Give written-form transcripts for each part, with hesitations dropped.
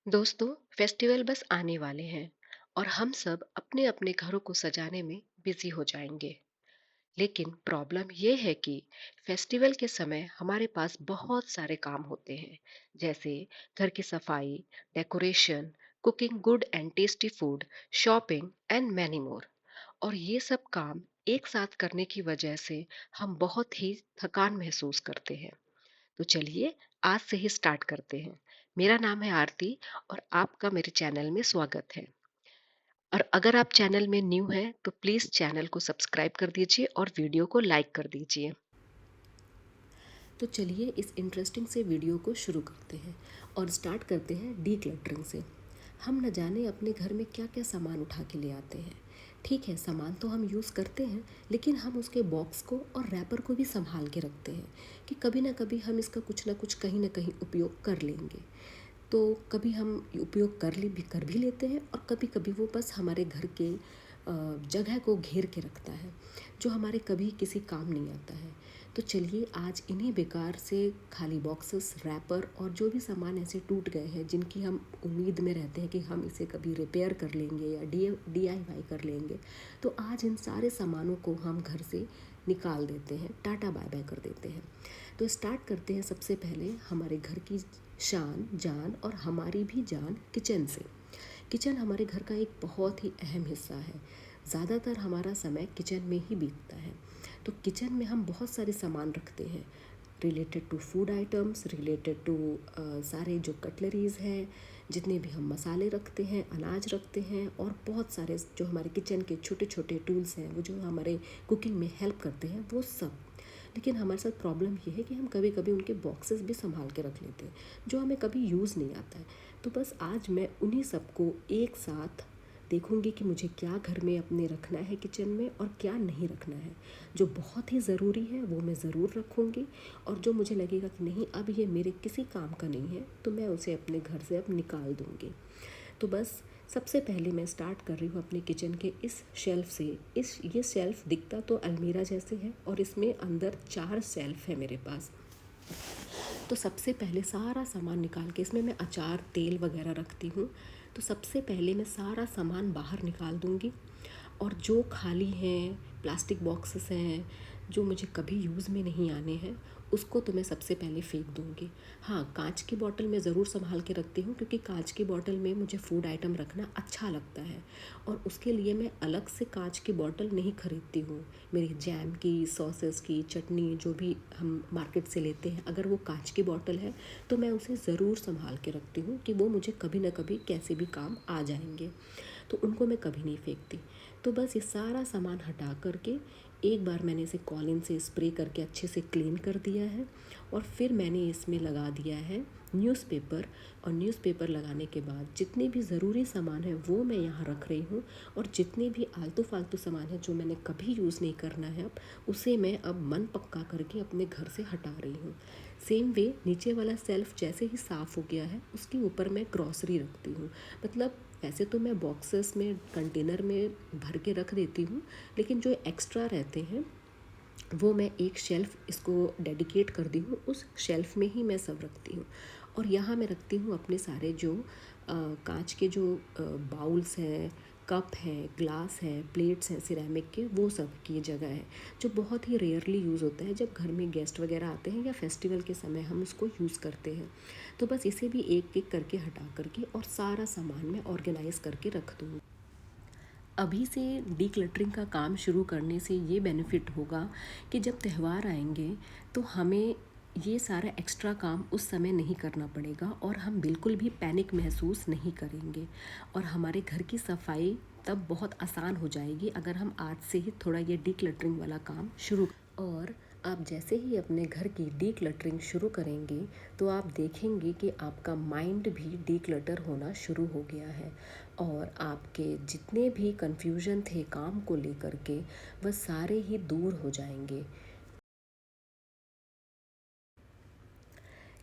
दोस्तों, फेस्टिवल बस आने वाले हैं और हम सब अपने अपने घरों को सजाने में बिजी हो जाएंगे। लेकिन प्रॉब्लम ये है कि फेस्टिवल के समय हमारे पास बहुत सारे काम होते हैं, जैसे घर की सफाई, decoration, cooking good and tasty food, shopping and many more. और ये सब काम एक साथ करने की वजह से हम बहुत ही थकान महसूस करते हैं। तो चलिए आज से ही स्टार्ट करते हैं। मेरा नाम है आरती और आपका मेरे चैनल में स्वागत है। और अगर आप चैनल में न्यू हैं तो प्लीज चैनल को सब्सक्राइब कर दीजिए और वीडियो को लाइक कर दीजिए। तो चलिए इस इंटरेस्टिंग से वीडियो को शुरू करते हैं और स्टार्ट करते हैं डीक्लटरिंग से। हम न जाने अपने घर में क्या क्या सामान उठा के ले आते हैं। ठीक है, सामान तो हम यूज़ करते हैं, लेकिन हम उसके बॉक्स को और रैपर को भी संभाल के रखते हैं कि कभी ना कभी हम इसका कुछ ना कुछ कहीं ना कहीं उपयोग कर लेंगे। तो कभी हम उपयोग कर भी लेते हैं और कभी कभी वो बस हमारे घर के जगह को घेर के रखता है, जो हमारे कभी किसी काम नहीं आता है। तो चलिए आज इन्हीं बेकार से खाली बॉक्सेस, रैपर और जो भी सामान ऐसे टूट गए हैं जिनकी हम उम्मीद में रहते हैं कि हम इसे कभी रिपेयर कर लेंगे या DIY कर लेंगे, तो आज इन सारे सामानों को हम घर से निकाल देते हैं, टाटा बाय बाय कर देते हैं। तो स्टार्ट करते हैं सबसे पहले हमारे घर की शान जान और हमारी भी जान किचन से। किचन हमारे घर का एक बहुत ही अहम हिस्सा है। ज़्यादातर हमारा समय किचन में ही बीतता है। तो किचन में हम बहुत सारे सामान रखते हैं, related to food items, related to सारे जो कटलरीज़ हैं, जितने भी हम मसाले रखते हैं, अनाज रखते हैं और बहुत सारे जो हमारे किचन के छोटे छोटे टूल्स हैं, वो जो हमारे कुकिंग में हेल्प करते हैं, वो सब। लेकिन हमारे साथ प्रॉब्लम ये है कि हम कभी कभी उनके बॉक्सेस भी संभाल के रख लेते हैं, जो हमें कभी यूज़ नहीं आता है। तो बस आज मैं उन्हीं सबको एक साथ देखूंगी कि मुझे क्या घर में अपने रखना है किचन में और क्या नहीं रखना है। जो बहुत ही ज़रूरी है वो मैं ज़रूर रखूंगी, और जो मुझे लगेगा कि नहीं अब ये मेरे किसी काम का नहीं है तो मैं उसे अपने घर से अब निकाल दूंगी। तो बस सबसे पहले मैं स्टार्ट कर रही हूँ अपने किचन के इस शेल्फ़ से। ये शेल्फ़ दिखता तो अलमीरा जैसे है और इसमें अंदर 4 शेल्फ़ है मेरे पास। तो सबसे पहले सारा सामान निकाल के, इसमें मैं अचार, तेल वगैरह रखती हूँ, तो सबसे पहले मैं सारा सामान बाहर निकाल दूँगी। और जो खाली हैं, प्लास्टिक बॉक्सेस हैं, जो मुझे कभी यूज़ में नहीं आने हैं, उसको तो मैं सबसे पहले फेंक दूँगी। हाँ, कांच की बॉटल मैं ज़रूर संभाल के रखती हूँ, क्योंकि कांच की बॉटल में मुझे फ़ूड आइटम रखना अच्छा लगता है और उसके लिए मैं अलग से कांच की बॉटल नहीं खरीदती हूँ। मेरी जैम की, सॉसेस की, चटनी जो भी हम मार्केट से लेते हैं, अगर वो कांच की बॉटल है तो मैं उसे ज़रूर संभाल के रखती हूँ कि वो मुझे कभी ना कभी कैसे भी काम आ जाएंगे। तो उनको मैं कभी नहीं फेंकती। तो बस ये सारा सामान हटा करके एक बार मैंने इसे कॉलिन से स्प्रे करके अच्छे से क्लीन कर दिया है, और फिर मैंने इसमें लगा दिया है न्यूज़पेपर। और न्यूज़पेपर लगाने के बाद जितने भी ज़रूरी सामान है वो मैं यहाँ रख रही हूँ, और जितने भी आलतू फालतू सामान है जो मैंने कभी यूज़ नहीं करना है अब, उसे मैं अब मन पक्का करके अपने घर से हटा रही हूँ। सेम वे नीचे वाला सेल्फ जैसे ही साफ़ हो गया है, उसके ऊपर मैं ग्रॉसरी रखती हूँ। मतलब वैसे तो मैं बॉक्सेस में, कंटेनर में भर के रख देती हूँ, लेकिन जो एक्स्ट्रा रहते हैं वो मैं एक शेल्फ़ इसको डेडिकेट कर दी हूँ, उस शेल्फ़ में ही मैं सब रखती हूँ। और यहाँ मैं रखती हूँ अपने सारे जो कांच के जो बाउल्स हैं, कप हैं, ग्लास हैं, प्लेट्स हैं सिरेमिक के, वो सब की जगह है, जो बहुत ही रेयरली यूज़ होता है जब घर में गेस्ट वगैरह आते हैं या फेस्टिवल के समय हम इसको यूज़ करते हैं। तो बस इसे भी एक एक करके हटा करके और सारा सामान मैं ऑर्गेनाइज़ करके रख दूँगी। अभी से डीक्लटरिंग का काम शुरू करने से ये बेनिफिट होगा कि जब त्यौहार आएंगे तो हमें ये सारा एक्स्ट्रा काम उस समय नहीं करना पड़ेगा और हम बिल्कुल भी पैनिक महसूस नहीं करेंगे, और हमारे घर की सफाई तब बहुत आसान हो जाएगी अगर हम आज से ही थोड़ा ये डीक्लटरिंग वाला काम शुरू। और आप जैसे ही अपने घर की डीक्लटरिंग शुरू करेंगे तो आप देखेंगे कि आपका माइंड भी डीक्लटर होना शुरू हो गया है, और आपके जितने भी कन्फ्यूजन थे काम को लेकर के, वह सारे ही दूर हो जाएंगे।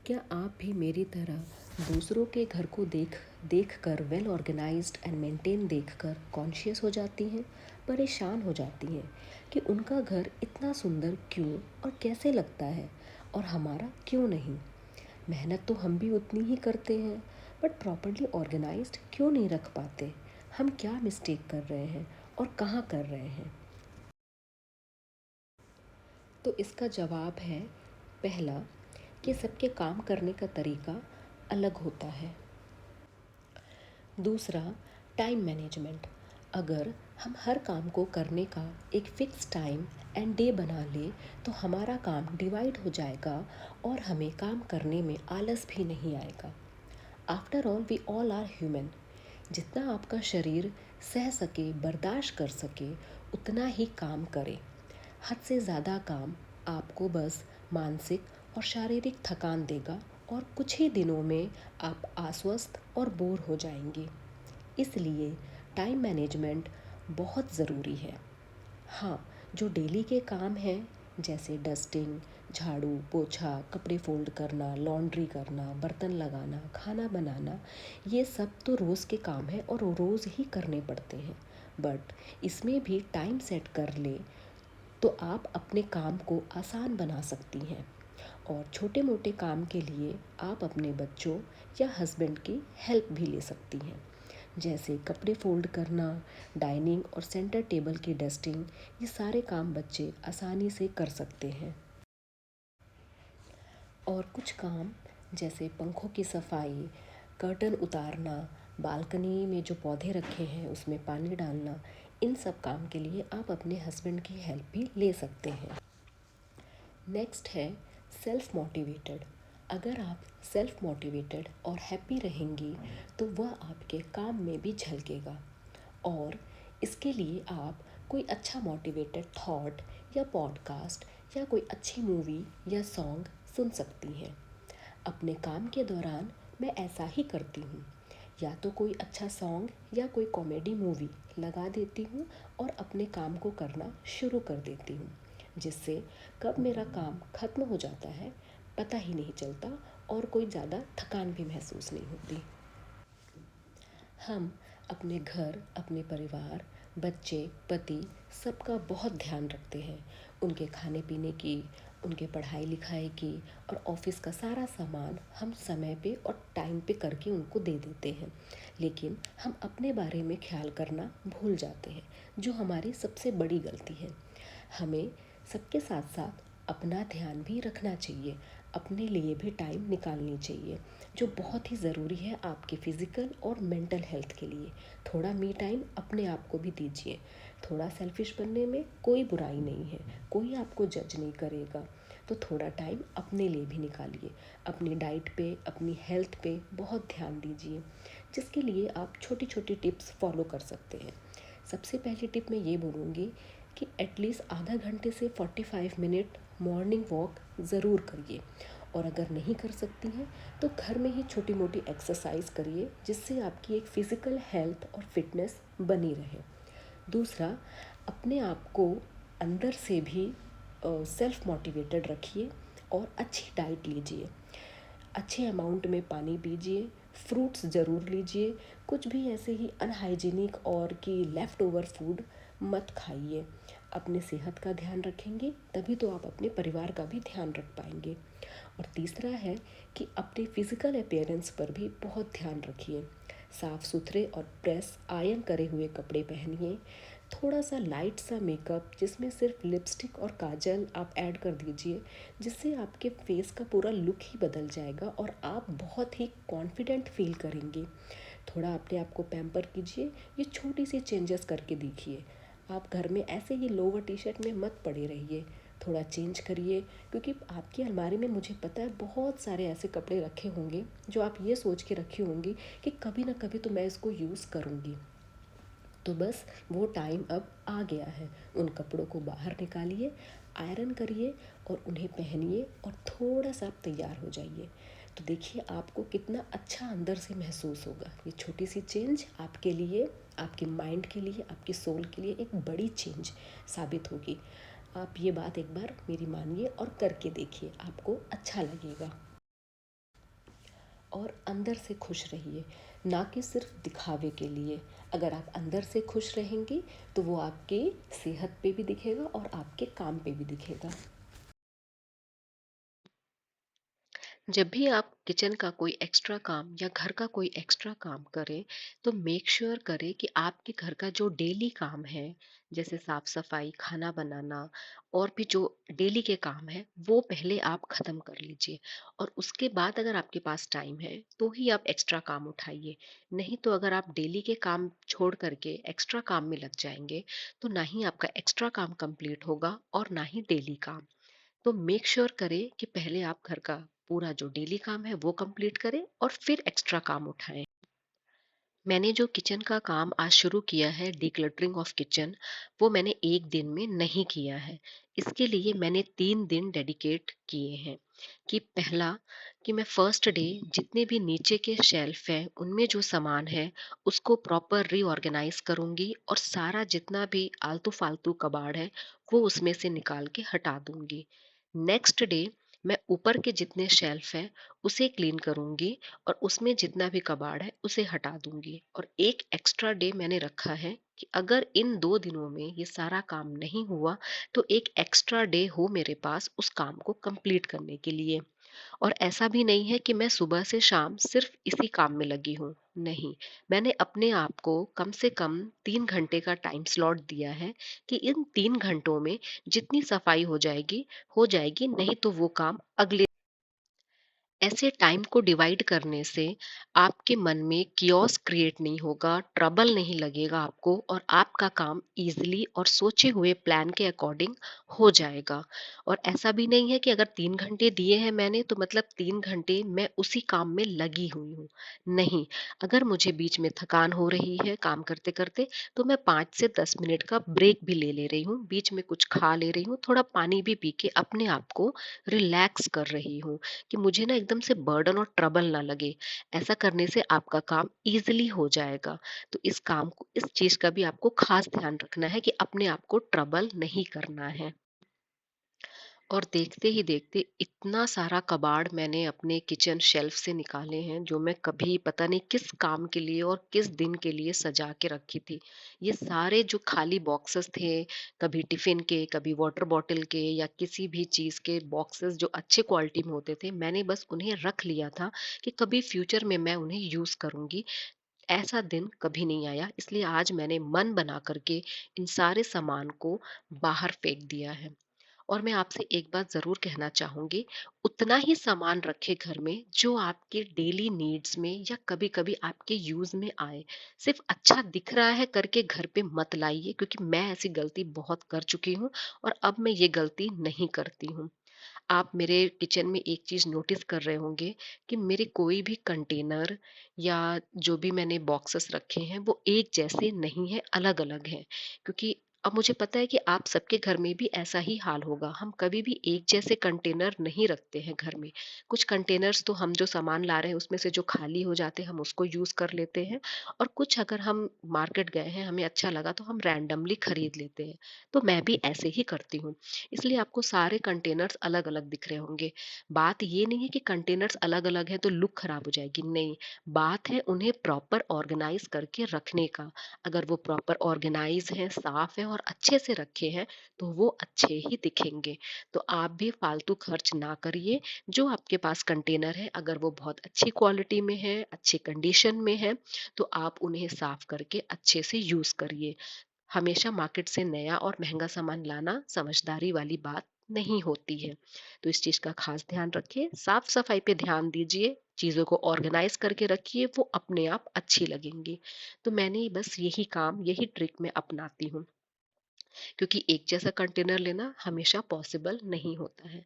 क्या आप भी मेरी तरह दूसरों के घर को देख देख कर, वेल ऑर्गेनाइज्ड एंड मेंटेन देख कर कॉन्शियस हो जाती हैं, परेशान हो जाती हैं कि उनका घर इतना सुंदर क्यों और कैसे लगता है और हमारा क्यों नहीं? मेहनत तो हम भी उतनी ही करते हैं, बट प्रॉपरली ऑर्गेनाइज्ड क्यों नहीं रख पाते? हम क्या मिस्टेक कर रहे हैं और कहाँ कर रहे हैं? तो इसका जवाब है, पहला, कि सबके काम करने का तरीका अलग होता है। दूसरा, टाइम मैनेजमेंट। अगर हम हर काम को करने का एक फ़िक्स टाइम एंड डे बना लें तो हमारा काम डिवाइड हो जाएगा और हमें काम करने में आलस भी नहीं आएगा। After all we all are human. जितना आपका शरीर सह सके, बर्दाश्त कर सके, उतना ही काम करें। हद से ज़्यादा काम आपको बस मानसिक और शारीरिक थकान देगा और कुछ ही दिनों में आप अस्वस्थ और बोर हो जाएंगे। इसलिए टाइम मैनेजमेंट बहुत ज़रूरी है। हाँ, जो डेली के काम हैं जैसे डस्टिंग, झाड़ू पोछा, कपड़े फोल्ड करना, लॉन्ड्री करना, बर्तन लगाना, खाना बनाना, ये सब तो रोज़ के काम हैं और रोज़ ही करने पड़ते हैं। बट इसमें भी टाइम सेट कर ले तो आप अपने काम को आसान बना सकती हैं। और छोटे मोटे काम के लिए आप अपने बच्चों या हस्बैंड की हेल्प भी ले सकती हैं, जैसे कपड़े फोल्ड करना, डाइनिंग और सेंटर टेबल की डस्टिंग। ये सारे काम बच्चे आसानी से कर सकते हैं। और कुछ काम जैसे पंखों की सफाई, कर्टन उतारना, बालकनी में जो पौधे रखे हैं उसमें पानी डालना, इन सब काम के लिए आप अपने हस्बैंड की हेल्प भी ले सकते हैं। नेक्स्ट है सेल्फ मोटिवेटेड। अगर आप सेल्फ मोटिवेटेड और हैप्पी रहेंगी तो वह आपके काम में भी झलकेगा। और इसके लिए आप कोई अच्छा मोटिवेटेड थॉट या पॉडकास्ट या कोई अच्छी मूवी या सॉन्ग सुन सकती हैं। अपने काम के दौरान मैं ऐसा ही करती हूँ, या तो कोई अच्छा सॉन्ग या कोई कॉमेडी मूवी लगा देती हूँ और अपने काम को करना शुरू कर देती हूँ, जिससे कब मेरा काम ख़त्म हो जाता है पता ही नहीं चलता और कोई ज़्यादा थकान भी महसूस नहीं होती। हम अपने घर, अपने परिवार, बच्चे, पति, सबका बहुत ध्यान रखते हैं। उनके खाने पीने की, उनके पढ़ाई लिखाई की और ऑफिस का सारा सामान हम समय पे और टाइम पे करके उनको दे देते हैं। लेकिन हम अपने बारे में ख्याल करना भूल जाते हैं, जो हमारी सबसे बड़ी गलती है। हमें सबके साथ साथ अपना ध्यान भी रखना चाहिए, अपने लिए भी टाइम निकालनी चाहिए, जो बहुत ही ज़रूरी है आपके फिज़िकल और मेंटल हेल्थ के लिए। थोड़ा मी टाइम अपने आप को भी दीजिए। थोड़ा सेल्फिश बनने में कोई बुराई नहीं है, कोई आपको जज नहीं करेगा। तो थोड़ा टाइम अपने लिए भी निकालिए। अपनी डाइट पे, अपनी हेल्थ पे बहुत ध्यान दीजिए, जिसके लिए आप छोटी छोटी टिप्स फॉलो कर सकते हैं। सबसे पहली टिप मैं ये बोलूँगी कि एटलीस्ट आधा घंटे से 45 मिनट मॉर्निंग वॉक ज़रूर करिए। और अगर नहीं कर सकती हैं तो घर में ही छोटी मोटी एक्सरसाइज करिए, जिससे आपकी एक फ़िज़िकल हेल्थ और फिटनेस बनी रहे। दूसरा, अपने आप को अंदर से भी सेल्फ मोटिवेटेड रखिए और अच्छी डाइट लीजिए। अच्छे अमाउंट में पानी पीजिए, फ्रूट्स ज़रूर लीजिए। कुछ भी ऐसे ही अनहाइजीनिक और कि लेफ़्ट ओवर फूड मत खाइए। अपने सेहत का ध्यान रखेंगे तभी तो आप अपने परिवार का भी ध्यान रख पाएंगे। और तीसरा है कि अपने फिज़िकल अपीयरेंस पर भी बहुत ध्यान रखिए। साफ़ सुथरे और प्रेस आयरन करे हुए कपड़े पहनिए। थोड़ा सा लाइट सा मेकअप जिसमें सिर्फ लिपस्टिक और काजल आप ऐड कर दीजिए, जिससे आपके फेस का पूरा लुक ही बदल जाएगा और आप बहुत ही कॉन्फिडेंट फील करेंगे। थोड़ा अपने आप को पैम्पर कीजिए। ये छोटी सी चेंजेस करके देखिए। आप घर में ऐसे ही लोअर टी शर्ट में मत पड़े रहिए, थोड़ा चेंज करिए। क्योंकि आपकी अलमारी में मुझे पता है बहुत सारे ऐसे कपड़े रखे होंगे जो आप ये सोच के रखी होंगी कि कभी ना कभी तो मैं इसको यूज़ करूँगी। तो बस वो टाइम अब आ गया है। उन कपड़ों को बाहर निकालिए, आयरन करिए और उन्हें पहनिए और थोड़ा सा आप तैयार हो जाइए। तो देखिए आपको कितना अच्छा अंदर से महसूस होगा। ये छोटी सी चेंज आपके लिए, आपके माइंड के लिए, आपकी सोल के लिए एक बड़ी चेंज साबित होगी। आप ये बात एक बार मेरी मानिए और करके देखिए, आपको अच्छा लगेगा। और अंदर से खुश रहिए, ना कि सिर्फ दिखावे के लिए। अगर आप अंदर से खुश रहेंगी तो वो आपकी सेहत पे भी दिखेगा और आपके काम पे भी दिखेगा। जब भी आप किचन का कोई एक्स्ट्रा काम या घर का कोई एक्स्ट्रा काम करें, तो मेक श्योर करें कि आपके घर का जो डेली काम है, जैसे साफ सफाई, खाना बनाना और भी जो डेली के काम है, वो पहले आप खत्म कर लीजिए। और उसके बाद अगर आपके पास टाइम है तो ही आप एक्स्ट्रा काम उठाइए। नहीं तो अगर आप डेली के काम छोड़ करके एक्स्ट्रा काम में लग जाएंगे, तो ना ही आपका एक्स्ट्रा काम कंप्लीट होगा और ना ही डेली काम। तो मेक श्योर करें कि पहले आप घर का पूरा जो डेली काम है वो कंप्लीट करें और फिर एक्स्ट्रा काम उठाएं। मैंने जो किचन का काम आज शुरू किया है, डिक्लटरिंग ऑफ किचन, वो मैंने एक दिन में नहीं किया है। इसके लिए मैंने 3 दिन डेडिकेट किए हैं। कि पहला, कि मैं फर्स्ट डे जितने भी नीचे के शेल्फ हैं उनमें जो सामान है उसको प्रॉपर रीऑर्गेनाइज करूंगी और सारा जितना भी आलतू फालतू कबाड़ है वो उसमें से निकाल के हटा दूंगी। नेक्स्ट डे मैं ऊपर के जितने शेल्फ हैं उसे क्लीन करूंगी और उसमें जितना भी कबाड़ है उसे हटा दूंगी। और एक एक्स्ट्रा डे मैंने रखा है कि अगर इन 2 दिनों में ये सारा काम नहीं हुआ तो एक एक्स्ट्रा डे हो मेरे पास उस काम को कंप्लीट करने के लिए। और ऐसा भी नहीं है कि मैं सुबह से शाम सिर्फ इसी काम में लगी हूँ। नहीं, मैंने अपने आप को कम से कम 3 घंटे का टाइम स्लॉट दिया है कि इन 3 घंटों में जितनी सफाई हो जाएगी, नहीं तो वो काम अगले। ऐसे टाइम को डिवाइड करने से आपके मन में कियोस क्रिएट नहीं होगा, ट्रबल नहीं लगेगा आपको और आपका काम इजीली और सोचे हुए प्लान के अकॉर्डिंग हो जाएगा। और ऐसा भी नहीं है कि अगर 3 घंटे दिए हैं मैंने तो मतलब 3 घंटे मैं उसी काम में लगी हुई हूँ। नहीं, अगर मुझे बीच में थकान हो रही है काम करते करते तो मैं 5 से 10 मिनट का ब्रेक भी ले ले रही हूँ, बीच में कुछ खा ले रही हूँ, थोड़ा पानी भी पी के अपने आप को रिलैक्स कर रही हूँ कि मुझे ना एकदम से बर्डन और ट्रबल ना लगे। ऐसा करने से आपका काम ईज़िली हो जाएगा। तो इस चीज़ का भी आपको खास ध्यान रखना है कि अपने आप को ट्रबल नहीं करना है। और देखते ही देखते इतना सारा कबाड़ मैंने अपने किचन शेल्फ से निकाले हैं जो मैं कभी पता नहीं किस काम के लिए और किस दिन के लिए सजा के रखी थी। ये सारे जो खाली बॉक्सेस थे, कभी टिफिन के, कभी वाटर बॉटल के या किसी भी चीज के बॉक्सेस जो अच्छे क्वालिटी में होते थे, मैंने बस उन्हें रख लिया था कि कभी फ्यूचर में मैं उन्हें यूज करूंगी। ऐसा दिन कभी नहीं आया, इसलिए आज मैंने मन बना करके इन सारे सामान को बाहर फेंक दिया है। और मैं आपसे एक बात ज़रूर कहना चाहूँगी, उतना ही सामान रखें घर में जो आपके डेली नीड्स में या कभी-कभी आपके यूज़ में आए। सिर्फ़ अच्छा दिख रहा है करके घर पे मत लाइए, क्योंकि मैं ऐसी गलती बहुत कर चुकी हूँ और अब मैं ये गलती नहीं करती हूँ। आप मेरे किचन में एक चीज़ नोटिस कर रहे होंगे कि मेरे कोई भी कंटेनर या जो भी मैंने बॉक्सेस रखे हैं वो एक जैसे नहीं है, अलग-अलग हैं। क्योंकि अब मुझे पता है कि आप सबके घर में भी ऐसा ही हाल होगा। हम कभी भी एक जैसे कंटेनर नहीं रखते हैं घर में। कुछ कंटेनर्स तो हम जो सामान ला रहे हैं उसमें से जो खाली हो जाते हैं हम उसको यूज़ कर लेते हैं और कुछ अगर हम मार्केट गए हैं, हमें अच्छा लगा तो हम रैंडमली खरीद लेते हैं। तो मैं भी ऐसे ही करती हूँ। इसलिए आपको सारे कंटेनर्स अलग-अलग दिख रहे होंगे। बात ये नहीं है कि कंटेनर्स अलग-अलग हैं तो लुक खराब हो जाएगी, नहीं। बात है उन्हें प्रॉपर ऑर्गेनाइज़ करके रखने का। अगर वो प्रॉपर ऑर्गेनाइज़ हैं, साफ हैं और अच्छे से रखे हैं, तो वो अच्छे ही दिखेंगे। तो आप भी फालतू खर्च ना करिए। जो आपके पास कंटेनर है, अगर वो बहुत अच्छी क्वालिटी में है, अच्छी कंडीशन में है, तो आप उन्हें साफ करके अच्छे से यूज़ करिए। हमेशा मार्केट से नया और महंगा सामान लाना समझदारी वाली बात नहीं होती है। तो इस चीज का खास ध्यान रखिए, साफ सफाई पे ध्यान दीजिए, चीजों को ऑर्गेनाइज करके रखिए, वो अपने आप अच्छी लगेंगी। तो मैंने बस यही काम, यही ट्रिक मैं अपनाती हूँ, क्योंकि एक जैसा कंटेनर लेना हमेशा पॉसिबल नहीं होता है।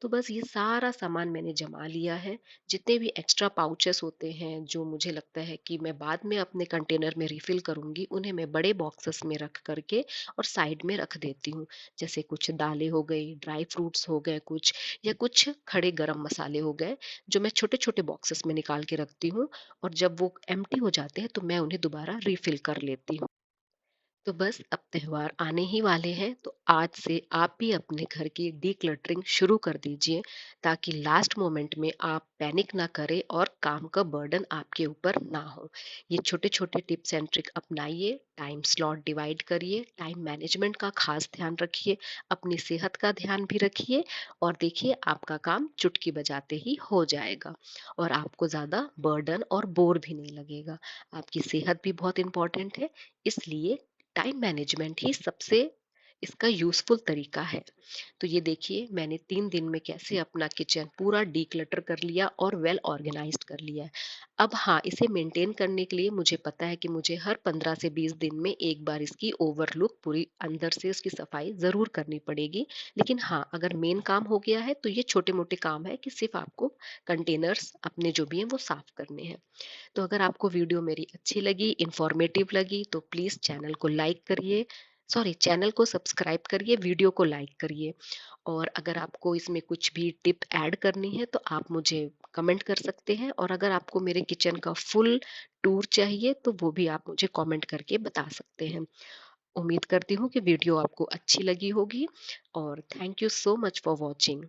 तो बस ये सारा सामान मैंने जमा लिया है। जितने भी एक्स्ट्रा पाउचेस होते हैं जो मुझे लगता है कि मैं बाद में अपने कंटेनर में रिफिल करूंगी, उन्हें मैं बड़े बॉक्सेस में रख करके और साइड में रख देती हूँ। जैसे कुछ दालें हो गई, ड्राई फ्रूट्स हो गए कुछ, या कुछ खड़े गरम मसाले हो गए, जो मैं छोटे छोटे बॉक्सेस में निकाल के रखती हूँ। और जब वो एम्प्टी हो जाते हैं तो मैं उन्हें दोबारा रिफिल कर लेती हूँ। तो बस अब त्योहार आने ही वाले हैं, तो आज से आप भी अपने घर की डीक्लटरिंग शुरू कर दीजिए, ताकि लास्ट मोमेंट में आप पैनिक ना करें और काम का बर्डन आपके ऊपर ना हो। ये छोटे छोटे टिप्स एंड ट्रिक अपनाइए, टाइम स्लॉट डिवाइड करिए, टाइम मैनेजमेंट का खास ध्यान रखिए, अपनी सेहत का ध्यान भी रखिए, और देखिए आपका काम चुटकी बजाते ही हो जाएगा और आपको ज़्यादा बर्डन और बोर भी नहीं लगेगा। आपकी सेहत भी बहुत इंपॉर्टेंट है, इसलिए टाइम मैनेजमेंट ही सबसे इसका यूज़फुल तरीका है। तो ये देखिए मैंने 3 दिन में कैसे अपना किचन पूरा डिक्लटर कर लिया और वेल ऑर्गेनाइज़्ड कर लिया है। अब हाँ, इसे मेंटेन करने के लिए मुझे पता है कि मुझे हर 15 से 20 दिन में एक बार इसकी ओवरलुक पूरी अंदर से इसकी सफाई ज़रूर करनी पड़ेगी। लेकिन हाँ, अगर मेन काम हो गया है तो ये छोटे-मोटे काम है कि सिर्फ़ आपको कंटेनर्स अपने जो भी हैं वो साफ़ करने हैं। तो अगर आपको वीडियो मेरी अच्छी लगी, इंफॉर्मेटिव लगी, तो प्लीज़ चैनल को लाइक करिए, सॉरी चैनल को सब्सक्राइब करिए, वीडियो को लाइक करिए। और अगर आपको इसमें कुछ भी टिप ऐड करनी है तो आप मुझे कमेंट कर सकते हैं, और अगर आपको मेरे किचन का फुल टूर चाहिए तो वो भी आप मुझे कमेंट करके बता सकते हैं। उम्मीद करती हूँ कि वीडियो आपको अच्छी लगी होगी, और thank you so much for watching.